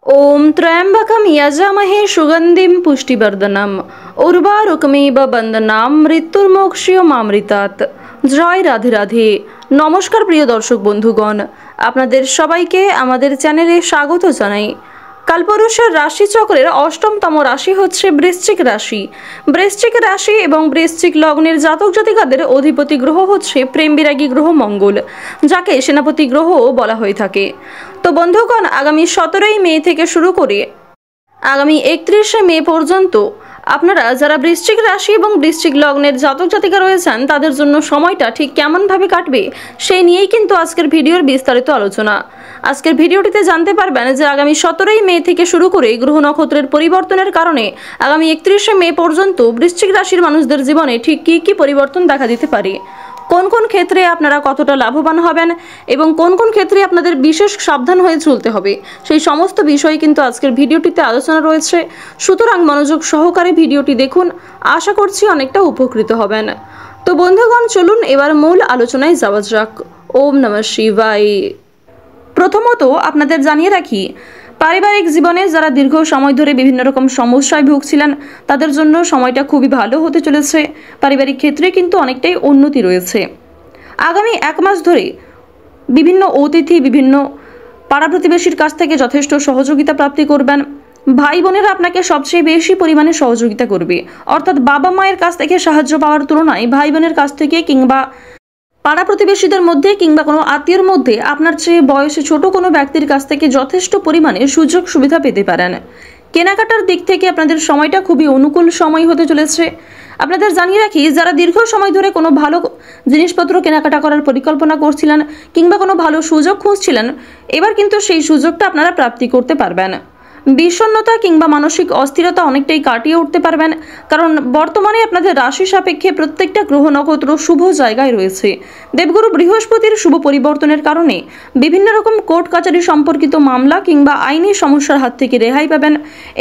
ओम त्र्यंबकम यजामहे सुगंधिम पुष्टिवर्धनम उर्वारुकमेव बंदनाम मृत्युर्मोक्षीय मामृतात्। জয় রাধে রাধে। নমস্কার প্রিয় দর্শক বন্ধুগণ, আপনাদের সবাইকে আমাদের চ্যানেলে স্বাগত জানাই। কালপুরুষের রাশিচক্রের অষ্টমতম রাশি হচ্ছে বৃশ্চিক রাশি। বৃশ্চিক রাশি এবং বৃশ্চিক লগ্নের জাতক জাতিকাদের অধিপতি গ্রহ হচ্ছে প্রেম বিরাগী গ্রহ মঙ্গল, যাকে সেনাপতি গ্রহও বলা হয়ে থাকে। তো বন্ধুগণ, আগামী 17ই মে থেকে শুরু করে আগামী 31শে মে পর্যন্ত আপনারা যারা বৃশ্চিক রাশি এবং বৃশ্চিক লগ্নের জাতক জাতিকা রয়েছেন তাদের জন্য সময়টা ঠিক কেমনভাবে কাটবে সেই নিয়েই কিন্তু আজকের ভিডিওর বিস্তারিত আলোচনা। আজকের ভিডিওটিতে জানতে পারবেন যে আগামী 17ই মে থেকে শুরু করে গ্রহ নক্ষত্রের পরিবর্তনের কারণে আগামী 31শে মে পর্যন্ত বৃশ্চিক রাশির মানুষদের জীবনে ঠিক কী কী পরিবর্তন দেখা দিতে পারে, কোন কোন ক্ষেত্রে আপনারা কতটা লাভবান হবেন এবং কোন কোন ক্ষেত্রে আপনাদের বিশেষ সাবধান হয়ে চলতে হবে, সেই সমস্ত বিষয় কিন্তু আজকের ভিডিওটিতে আলোচনা রয়েছে। সুতরাং মনোযোগ সহকারে ভিডিওটি দেখুন, আশা করছি অনেকটা উপকৃত হবেন। তো বন্ধুগণ, চলুন এবার মূল আলোচনায় যাওয়া যাক। ওম নমঃ শিবায়। প্রথমত আপনাদের জানিয়ে রাখি, পারিবারিক জীবনে যারা দীর্ঘ সময় ধরে বিভিন্ন রকম সমস্যায় ভুগছিলেন তাদের জন্য সময়টা খুবই ভালো হতে চলেছে। পারিবারিক ক্ষেত্রে কিন্তু অনেকটাই উন্নতি রয়েছে। আগামী 1 মাস ধরে বিভিন্ন অতিথি, বিভিন্ন পাড়া প্রতিবেশীর কাছ থেকে যথেষ্ট সহযোগিতা প্রাপ্তি করবেন। ভাই বোনেরা আপনাকে সবচেয়ে বেশি পরিমাণে সহযোগিতা করবে, অর্থাৎ বাবা মায়ের কাছ থেকে সাহায্য পাওয়ার তুলনায় ভাই বোনের কাছ থেকে কিংবা পাড়া প্রতিবেশীদের মধ্যে কিংবা কোনো আত্মীয়ের মধ্যে আপনার চেয়ে বয়সে ছোট কোনো ব্যক্তির কাছ থেকে যথেষ্ট পরিমাণে সুযোগ সুবিধা পেতে পারেন। কেনাকাটার দিক থেকে আপনাদের সময়টা খুবই অনুকূল সময় হতে চলেছে। আপনাদের জানিয়ে রাখি, যারা দীর্ঘ সময় ধরে কোনো ভালো জিনিসপত্র কেনাকাটা করার পরিকল্পনা করছিলেন কিংবা কোনো ভালো সুযোগ খুঁজছিলেন, এবার কিন্তু সেই সুযোগটা আপনারা প্রাপ্তি করতে পারবেন। বিষণ্ণতা কিংবা মানসিক অস্থিরতা অনেকটাই কাটিয়ে উঠতে পারবেন, কারণ বর্তমানে আপনাদের রাশি সাপেক্ষে প্রত্যেকটা গ্রহ নক্ষত্র শুভ জায়গায় রয়েছে। দেবগুরু বৃহস্পতির শুভ পরিবর্তনের কারণে বিভিন্ন রকম কোর্ট কাচারি সম্পর্কিত মামলা কিংবা আইনি সমস্যার হাত থেকে রেহাই পাবেন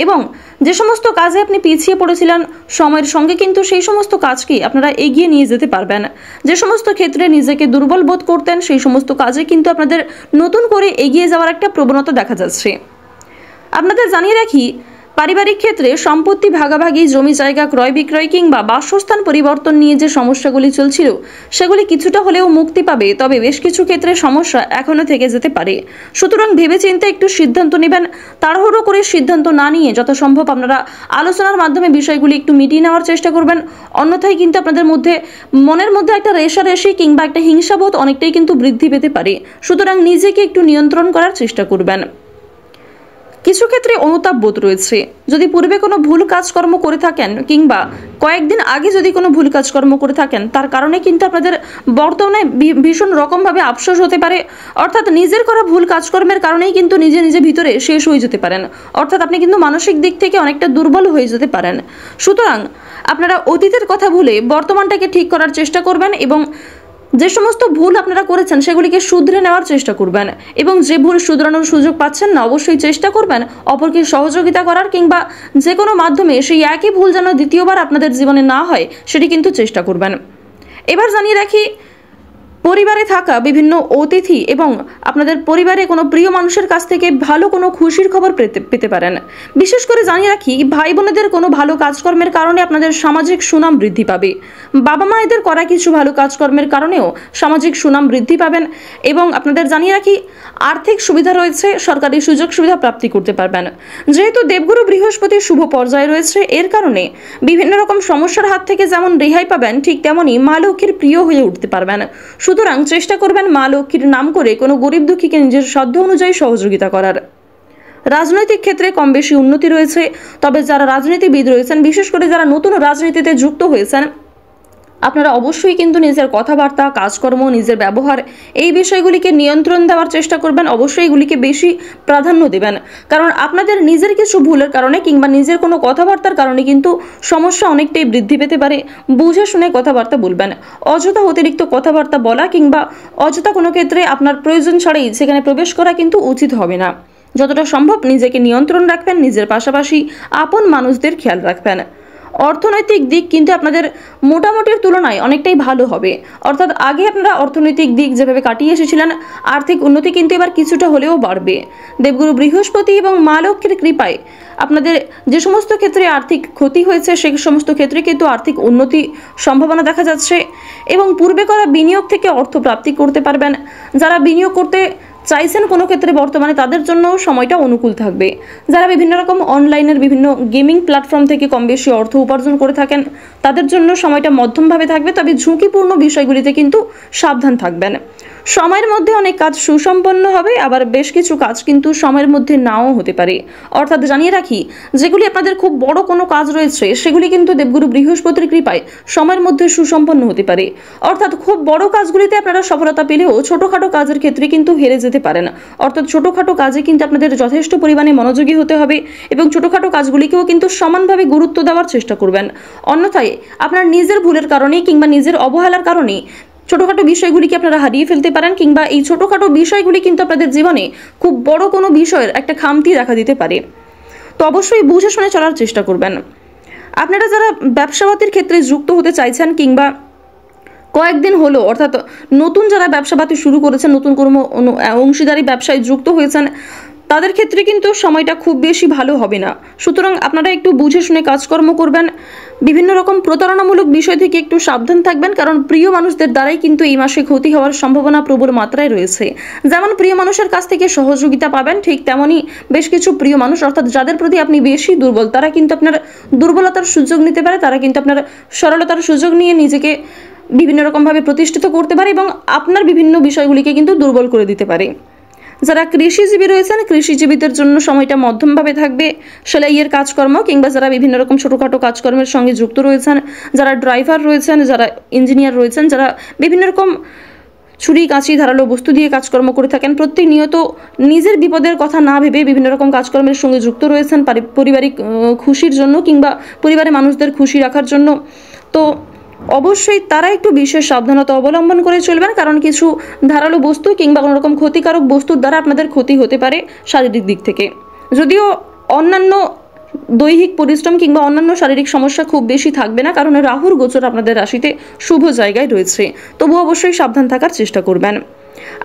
এবং যে সমস্ত কাজে আপনি পিছিয়ে পড়েছিলেন সময়ের সঙ্গে কিন্তু সেই সমস্ত কাজকেই আপনারা এগিয়ে নিয়ে যেতে পারবেন। যে সমস্ত ক্ষেত্রে নিজেকে দুর্বল বোধ করতেন সেই সমস্ত কাজে কিন্তু আপনাদের নতুন করে এগিয়ে যাওয়ার একটা প্রবণতা দেখা যাচ্ছে। আপনাদের জানিয়ে রাখি, পারিবারিক ক্ষেত্রে সম্পত্তি ভাগাভাগি, জমি জায়গা ক্রয় বিক্রয় কিংবা বাসস্থান পরিবর্তন নিয়ে যে সমস্যাগুলি চলছিল সেগুলি কিছুটা হলেও মুক্তি পাবে, তবে বেশ কিছু ক্ষেত্রে সমস্যা এখনও থেকে যেতে পারে। সুতরাং ভেবেচিন্তে একটু সিদ্ধান্ত নেবেন। তাড়াহুড়ো করে সিদ্ধান্ত না নিয়ে যথাসম্ভব আপনারা আলোচনার মাধ্যমে বিষয়গুলি একটু মিটিয়ে নেওয়ার চেষ্টা করবেন। অন্যথায় কিন্তু আপনাদের মধ্যে মনের মধ্যে একটা রেষারেষি কিংবা একটা হিংসাবোধ অনেকটাই কিন্তু বৃদ্ধি পেতে পারে। সুতরাং নিজেকে একটু নিয়ন্ত্রণ করার চেষ্টা করবেন। কিছু ক্ষেত্রে অনুতাপ বোধ রয়েছে। যদি পূর্বে কোনো ভুল কাজকর্ম করে থাকেন কিংবা কয়েকদিন আগে যদি কোনো ভুল কাজকর্ম করে থাকেন, তার কারণে কিন্তু আপনাদের বর্তমানে ভীষণ রকমভাবে আফসোস হতে পারে। অর্থাৎ নিজের করা ভুল কাজকর্মের কারণেই কিন্তু নিজে নিজে ভিতরে শেষ হয়ে যেতে পারেন। অর্থাৎ আপনি কিন্তু মানসিক দিক থেকে অনেকটা দুর্বল হয়ে যেতে পারেন। সুতরাং আপনারা অতীতের কথা ভুলে বর্তমানটাকে ঠিক করার চেষ্টা করবেন এবং যে সমস্ত ভুল আপনারা করেছেন সেগুলিকে শুধরে নেওয়ার চেষ্টা করবেন এবং যে ভুল শুধরানোর সুযোগ পাচ্ছেন না অবশ্যই চেষ্টা করবেন অপরকে সহযোগিতা করার কিংবা যে কোনো মাধ্যমে সেই একই ভুল যেন দ্বিতীয়বার আপনাদের জীবনে না হয় সেটি কিন্তু চেষ্টা করবেন। এবার জানিয়ে রাখি, পরিবারে থাকা বিভিন্ন অতিথি এবং আপনাদের পরিবারে কোনো প্রিয় মানুষের কাছ থেকে ভালো কোনো খুশির খবর পেতে পারেন। বিশেষ করে জানিয়ে রাখি, ভাই বোনেদের কোনো ভালো কাজকর্মের কারণে আপনাদের সামাজিক সুনাম বৃদ্ধি পাবে। বাবা মায়েদের করা কিছু ভালো কাজকর্মের কারণেও সামাজিক সুনাম বৃদ্ধি পাবেন এবং আপনাদের জানিয়ে রাখি, আর্থিক সুবিধা রয়েছে, সরকারি সুযোগ সুবিধা প্রাপ্তি করতে পারবেন। যেহেতু দেবগুরু বৃহস্পতির শুভ পর্যায়ে রয়েছে, এর কারণে বিভিন্ন রকম সমস্যার হাত থেকে যেমন রেহাই পাবেন, ঠিক তেমনই মা লক্ষ্মীর প্রিয় হয়ে উঠতে পারবেন। সুতরাং চেষ্টা করবেন মা লক্ষ্মীর নাম করে কোনো গরিব দুঃখীকে নিজের সাধ্য অনুযায়ী সহযোগিতা করার। রাজনৈতিক ক্ষেত্রে কম বেশি উন্নতি রয়েছে, তবে যারা রাজনীতিবিদ রয়েছেন, বিশেষ করে যারা নতুন রাজনীতিতে যুক্ত হয়েছেন, আপনারা অবশ্যই কিন্তু নিজের কথাবার্তা, কাজকর্ম, নিজের ব্যবহার এই বিষয়গুলিকে নিয়ন্ত্রণ দেওয়ার চেষ্টা করবেন। অবশ্যই এগুলিকে বেশি প্রাধান্য দেবেন, কারণ আপনাদের নিজের কিছু ভুলের কারণে কিংবা নিজের কোনো কথাবার্তার কারণে কিন্তু সমস্যা অনেকটাই বৃদ্ধি পেতে পারে। বুঝে শুনে কথাবার্তা বলবেন। অযথা অতিরিক্ত কথাবার্তা বলা কিংবা অযথা কোনো ক্ষেত্রে আপনার প্রয়োজন ছাড়াই সেখানে প্রবেশ করা কিন্তু উচিত হবে না। যতটা সম্ভব নিজেকে নিয়ন্ত্রণ রাখবেন, নিজের পাশাপাশি আপন মানুষদের খেয়াল রাখবেন। অর্থনৈতিক দিক কিন্তু আপনাদের মোটামুটির তুলনায় অনেকটাই ভালো হবে। অর্থাৎ আগে আপনারা অর্থনৈতিক দিক যেভাবে কাটিয়ে এসেছিলেন, আর্থিক উন্নতি কিন্তু এবার কিছুটা হলেও বাড়বে। দেবগুরু বৃহস্পতি এবং মা লক্ষ্মীর কৃপায় আপনাদের যে সমস্ত ক্ষেত্রে আর্থিক ক্ষতি হয়েছে সেই সমস্ত ক্ষেত্রে কিন্তু আর্থিক উন্নতি সম্ভাবনা দেখা যাচ্ছে এবং পূর্বে করা বিনিয়োগ থেকে অর্থ প্রাপ্তি করতে পারবেন। যারা বিনিয়োগ করতে চাইছেন কোনো ক্ষেত্রে বর্তমানে, তাদের জন্য সময়টা অনুকূল থাকবে। যারা বিভিন্ন রকম অনলাইনের বিভিন্ন গেমিং প্ল্যাটফর্ম থেকে কম বেশি অর্থ উপার্জন করে থাকেন, তাদের জন্য সময়টা মধ্যমভাবে থাকবে, তবে ঝুঁকিপূর্ণ বিষয়গুলিতে কিন্তু সাবধান থাকবেন। সময়ের মধ্যে অনেক কাজ সুসম্পন্ন হবে, আবার বেশ কিছু কাজ কিন্তু সময়ের মধ্যে নাও হতে পারে। অর্থাৎ জানিয়ে রাখি, যেগুলি আপনাদের খুব বড় কোনো কাজ রয়েছে সেগুলি কিন্তু দেবগুরু বৃহস্পতির কৃপায় সময়ের মধ্যে সুসম্পন্ন হতে পারে। অর্থাৎ খুব বড় কাজগুলিতে আপনারা সফলতা পেলেও ছোটোখাটো কাজের ক্ষেত্রে কিন্তু হেরে যেতে পারেন। অর্থাৎ ছোটোখাটো কাজে কিন্তু আপনাদের যথেষ্ট পরিমাণে মনোযোগী হতে হবে এবং ছোটোখাটো কাজগুলিকেও কিন্তু সমানভাবে গুরুত্ব দেওয়ার চেষ্টা করবেন। অন্যথায় আপনার নিজের ভুলের কারণেই কিংবা নিজের অবহেলার কারণেই ছোটোখাটো বিষয়গুলিকে আপনারা হারিয়ে ফেলতে পারেন, কিংবা এই ছোটোখাটো বিষয়গুলি কিন্তু আপনাদের জীবনে খুব বড় কোনো বিষয়ের একটা খামতি দেখা দিতে পারে। তো অবশ্যই বুঝে শুনে চলার চেষ্টা করবেন। আপনারা যারা ব্যবসাপাতির ক্ষেত্রে যুক্ত হতে চাইছেন কিংবা কয়েকদিন হলো, অর্থাৎ নতুন যারা ব্যবসাপাতি শুরু করেছেন, নতুন কোনো অংশীদারি ব্যবসায় যুক্ত হয়েছেন, তাদের ক্ষেত্রে কিন্তু সময়টা খুব বেশি ভালো হবে না। সুতরাং আপনারা একটু বুঝে শুনে কাজকর্ম করবেন। বিভিন্ন রকম প্রতারণামূলক বিষয় থেকে একটু সাবধান থাকবেন, কারণ প্রিয় মানুষদের দ্বারাই কিন্তু এই মাসে ক্ষতি হওয়ার সম্ভাবনা প্রবল মাত্রায় রয়েছে। যেমন প্রিয় মানুষের কাছ থেকে সহযোগিতা পাবেন, ঠিক তেমনই বেশ কিছু প্রিয় মানুষ, অর্থাৎ যাদের প্রতি আপনি বেশি দুর্বল, তারা কিন্তু আপনার দুর্বলতার সুযোগ নিতে পারে, তারা কিন্তু আপনার সরলতার সুযোগ নিয়ে নিজেকে বিভিন্ন রকমভাবে প্রতিষ্ঠিত করতে পারে এবং আপনার বিভিন্ন বিষয়গুলিকে কিন্তু দুর্বল করে দিতে পারে। যারা কৃষিজীবী রয়েছেন, কৃষিজীবীদের জন্য সময়টা মধ্যমভাবে থাকবে। সেলাইয়ের কাজকর্ম কিংবা যারা বিভিন্ন রকম ছোটোখাটো কাজকর্মের সঙ্গে যুক্ত রয়েছেন, যারা ড্রাইভার রয়েছেন, যারা ইঞ্জিনিয়ার রয়েছেন, যারা বিভিন্ন রকম ছুরি কাঁচি ধারালো বস্তু দিয়ে কাজকর্ম করে থাকেন, প্রতিনিয়ত নিজের বিপদের কথা না ভেবে বিভিন্ন রকম কাজকর্মের সঙ্গে যুক্ত রয়েছেন পারিবারিক খুশির জন্য কিংবা পরিবারের মানুষদের খুশি রাখার জন্য, তো অবশ্যই তারা একটু বিশেষ সাবধানতা অবলম্বন করে চলবেন, কারণ কিছু ধারালো বস্তু কিংবা কোনো রকম ক্ষতিকারক বস্তুর দ্বারা আপনাদের ক্ষতি হতে পারে শারীরিক দিক থেকে। যদিও অন্যান্য দৈহিক পরিশ্রম কিংবা অন্যান্য শারীরিক সমস্যা খুব বেশি থাকবে না, কারণ রাহুর গোচর আপনাদের রাশিতে শুভ জায়গায় রয়েছে, তবু অবশ্যই সাবধান থাকার চেষ্টা করবেন।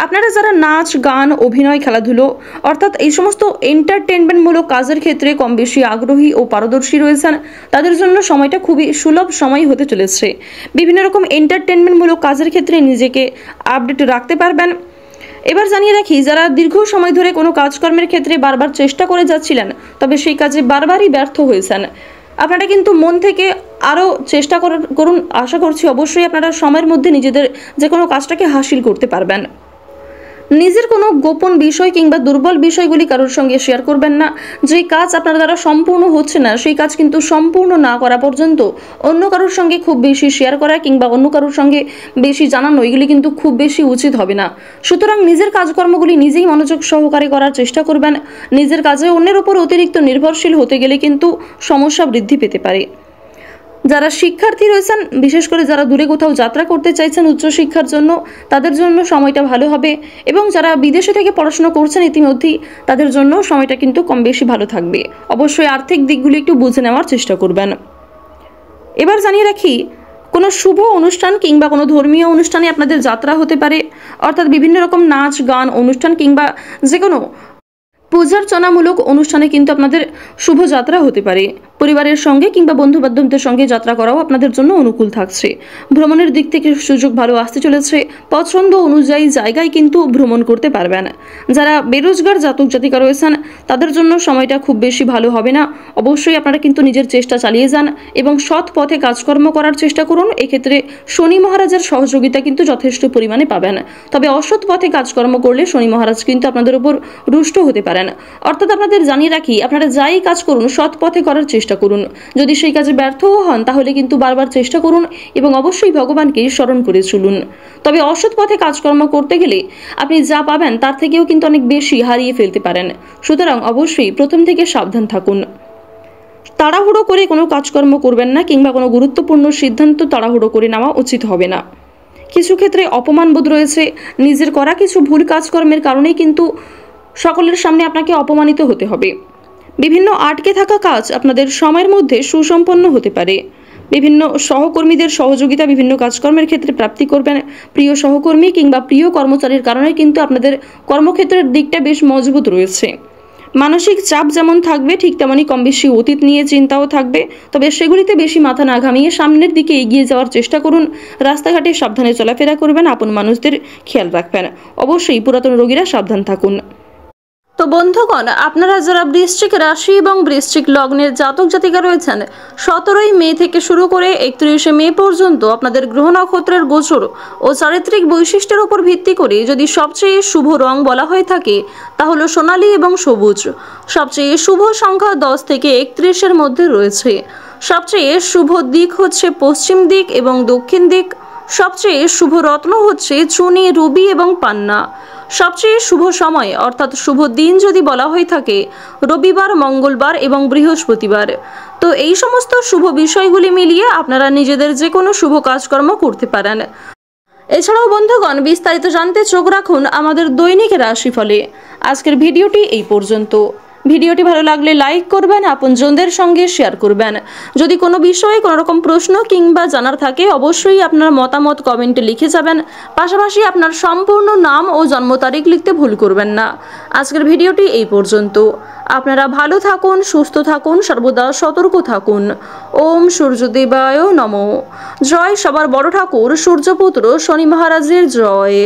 আপনারা যারা নাচ গান অভিনয় খেলাধুলো অর্থাৎ এই সমস্ত এন্টারটেনমেন্টমূলক কাজের ক্ষেত্রে কম বেশি আগ্রহী ও পারদর্শী রয়েছেন, তাদের জন্য সময়টা খুবই সুলভ সময় হতে চলেছে। বিভিন্ন রকম এন্টারটেনমেন্টমূলক কাজের ক্ষেত্রে নিজেকে আপডেট রাখতে পারবেন। এবার জানিয়ে রাখি, যারা দীর্ঘ সময় ধরে কোনো কাজকর্মের ক্ষেত্রে বারবার চেষ্টা করে যাচ্ছিলেন, তবে সেই কাজে বারবারই ব্যর্থ হয়েছেন, আপনারা কিন্তু মন থেকে আরও চেষ্টা করুন। আশা করছি অবশ্যই আপনারা সময়ের মধ্যে নিজেদের যে কোনো কাজটাকে হাসিল করতে পারবেন। নিজের কোনো গোপন বিষয় কিংবা দুর্বল বিষয়গুলি কারোর সঙ্গে শেয়ার করবেন না। যে কাজ আপনার দ্বারা সম্পূর্ণ হচ্ছে না, সেই কাজ কিন্তু সম্পূর্ণ না করা পর্যন্ত অন্য কারোর সঙ্গে খুব বেশি শেয়ার করা কিংবা অন্য কারোর সঙ্গে বেশি জানানো, এগুলি কিন্তু খুব বেশি উচিত হবে না। সুতরাং নিজের কাজকর্মগুলি নিজেই মনোযোগ সহকারে করার চেষ্টা করবেন। নিজের কাজে অন্যের উপর অতিরিক্ত নির্ভরশীল হতে গেলে কিন্তু সমস্যা বৃদ্ধি পেতে পারে। যারা শিক্ষার্থী রয়েছেন, বিশেষ করে যারা দূরে কোথাও যাত্রা করতে চাইছেন উচ্চশিক্ষার জন্য, তাদের জন্য সময়টা ভালো হবে এবং যারা বিদেশে থেকে পড়াশোনা করছেন ইতিমধ্যেই, তাদের জন্য সময়টা কিন্তু কম বেশি ভালো থাকবে। অবশ্যই আর্থিক দিকগুলি একটু বুঝে নেওয়ার চেষ্টা করবেন। এবার জানিয়ে রাখি, কোনো শুভ অনুষ্ঠান কিংবা কোনো ধর্মীয় অনুষ্ঠানে আপনাদের যাত্রা হতে পারে, অর্থাৎ বিভিন্ন রকম নাচ গান অনুষ্ঠান কিংবা যে কোনো পূজার্চনামূলক অনুষ্ঠানে কিন্তু আপনাদের শুভযাত্রা হতে পারে। পরিবারের সঙ্গে কিংবা বন্ধু বান্ধবদের সঙ্গে যাত্রা করাও আপনাদের জন্য অনুকূল থাকছে। ভ্রমণের দিক থেকে সুযোগ ভালো আসতে চলেছে। পছন্দ অনুযায়ী জায়গায় কিন্তু ভ্রমণ করতে পারবেন। যারা বেরোজগার জাতক জাতিকা রয়েছেন, তাদের জন্য সময়টা খুব বেশি ভালো হবে না। অবশ্যই আপনারা কিন্তু নিজের চেষ্টা চালিয়ে যান এবং সৎ পথে কাজকর্ম করার চেষ্টা করুন। এক্ষেত্রে শনি মহারাজের সহযোগিতা কিন্তু যথেষ্ট পরিমাণে পাবেন। তবে অসৎ পথে কাজকর্ম করলে শনি মহারাজ কিন্তু আপনাদের উপর রুষ্ট হতে পারেন। অর্থাৎ আপনাদের জানিয়ে রাখি, আপনারা যাই কাজ করুন সৎ পথে করার চেষ্টা করুন। যদি সেই কাজে ব্যর্থও হন, তাহলে কিন্তু বারবার চেষ্টা করুন এবং অবশ্যই ভগবানকে স্মরণ করে চলুন। তবে অসৎ পথে কাজকর্ম করতে গেলে আপনি যা পাবেন তার থেকেও কিন্তু অনেক বেশি হারিয়ে ফেলতে পারেন। সুতরাং অবশ্যই প্রথম থেকে সাবধান থাকুন। তাড়াহুড়ো করে কোনো কাজকর্ম করবেন না কিংবা কোনো গুরুত্বপূর্ণ সিদ্ধান্ত তাড়াহুড়ো করে নেওয়া উচিত হবে না। কিছু ক্ষেত্রে অপমানবোধ রয়েছে। নিজের করা কিছু ভুল কাজকর্মের কারণেই কিন্তু সকলের সামনে আপনাকে অপমানিত হতে হবে। বিভিন্ন আটকে থাকা কাজ আপনাদের সময়ের মধ্যে সুসম্পন্ন হতে পারে। বিভিন্ন সহকর্মীদের সহযোগিতা বিভিন্ন কাজকর্মের ক্ষেত্রে প্রাপ্তি করবেন। প্রিয় সহকর্মী কিংবা প্রিয় কর্মচারীর কারণে কিন্তু আপনাদের কর্মক্ষেত্রের দিকটা বেশ মজবুত রয়েছে। মানসিক চাপ যেমন থাকবে ঠিক তেমনই কম বেশি অতীত নিয়ে চিন্তাও থাকবে, তবে সেগুলিতে বেশি মাথা না ঘামিয়ে সামনের দিকে এগিয়ে যাওয়ার চেষ্টা করুন। রাস্তাঘাটে সাবধানে চলাফেরা করবেন, আপন মানুষদের খেয়াল রাখবেন। অবশ্যই পুরাতন রোগীরা সাবধান থাকুন। তো বন্ধুগণ, আপনারা যারা বৃশ্চিক রাশি এবং বৃশ্চিক লগ্নের জাতক জাতিকা রয়েছেন, 17ই মে থেকে শুরু করে 31শে মে পর্যন্ত আপনাদের গ্রহ নক্ষত্রের গোচর ও চারিত্রিক বৈশিষ্ট্যের উপর ভিত্তি করে যদি সবচেয়ে শুভ রং বলা হয়ে থাকে তা হলো সোনালী এবং সবুজ। সবচেয়ে শুভ সংখ্যা 10 থেকে 31-এর মধ্যে রয়েছে। সবচেয়ে শুভ দিক হচ্ছে পশ্চিম দিক এবং দক্ষিণ দিক। সবচেয়ে শুভ রত্ন হচ্ছে চুনি, রুবি এবং পান্না। সবচেয়ে শুভ সময় অর্থাৎ শুভ দিন যদি বলা হয়ে থাকে রবিবার, মঙ্গলবার এবং বৃহস্পতিবার। তো এই সমস্ত শুভ বিষয়গুলি মিলিয়ে আপনারা নিজেদের যে কোনো শুভ কাজকর্ম করতে পারেন। এছাড়াও বন্ধুগণ, বিস্তারিত জানতে চোখ রাখুন আমাদের দৈনিক রাশিফলে। আজকের ভিডিওটি এই পর্যন্ত। ভিডিওটি ভালো লাগলে লাইক করবেন, আপনজনদের সঙ্গে শেয়ার করবেন। যদি কোনো বিষয়ে কোনো রকম প্রশ্ন কিংবা জানার থাকে অবশ্যই আপনার মতামত কমেন্টে লিখে যাবেন। পাশাপাশি আপনার সম্পূর্ণ নাম ও জন্ম তারিখ লিখতে ভুল করবেন না। আজকের ভিডিওটি এই পর্যন্ত। আপনারা ভালো থাকুন, সুস্থ থাকুন, সর্বদা সতর্ক থাকুন। ওম সূর্যদেবায় নমঃ। জয় সবার বড় ঠাকুর সূর্যপুত্র শনি মহারাজের জয়।